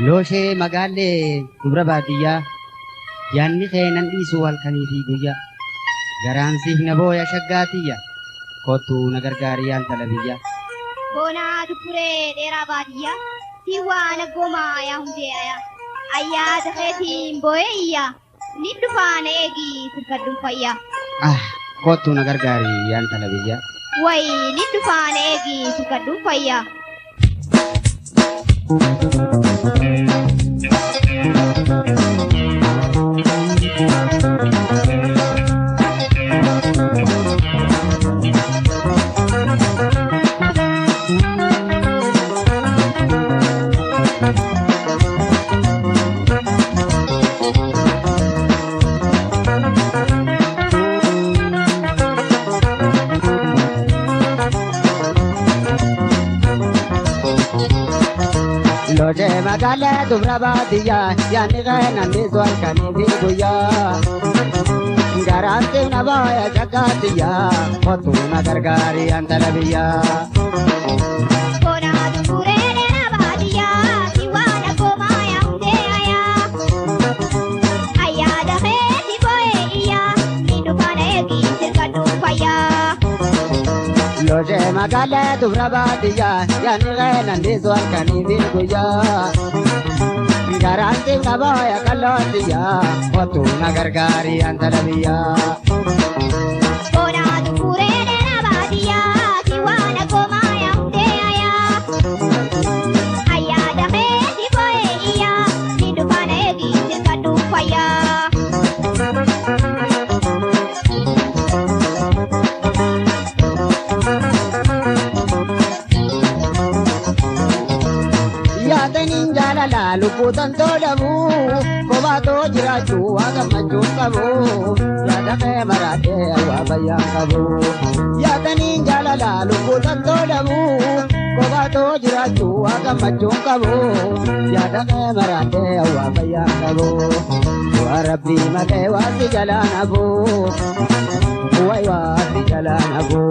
Looshee magaallee dubra baadiyyaa yaanni keenan dhiisuu halkanii fi guyyaa garaansiif na booya shaggaatiyya kottuu na gargaariyaan talabiyyaa. Boonaa dubbiree dheeraa baadiyyaa tiwaa na gomaa yaa hundeeyaa ayyaa dafeetiin booyeyyaa ni dhufaan eegii sirkadduun fayyaa. Kottuu na gargaariyaan talabiyyaa. Wayi ni dhufaan eegii sirkadduun fayyaa. Looshee magaallee dubra baadiyyaa yaanni keenan dhiisuu halkanii fi guyyaa garaansiif na booya shaggaatiyyaa kottuu na gargaariyaan talabiyyaa. Boonaa dubbiree dheeraa baadiyyaa tiwaa na gomaa yaa hundeeyaa ayyaa dafeetiin booyeyyaa ni dhufaan eegii sirkadduun fayyaa. Looshee magaallee dubra baadiyyaa yaanni keenan dhiisuu halkanii fi guyyaa garaansiif na booya qallootiyyaa kottuu na gargaariyaan talabiyyaa. Boonaa dubbiree dheeraa baadiyyaa tiwaa na gomaa yaa hundeeyaa ayyaa dafeetiin booyeyyaa ni dhufaan eegii sirkadduun fayyaa. Yaadaniin jaalala lubbuutan tolamu kophaatoo jiraachuu waa gammachuun qabu yaada kee maraatee waa bayyaan qabu. Yaadaniin jaalala lubbuutan tolamu kophaatoo jiraachuu waa gammachuun qabu yaada kee maraatee waa bayyaan qabu. Waa rabbii malee waa si jalaan hafu wayi waa si jalaan hafu.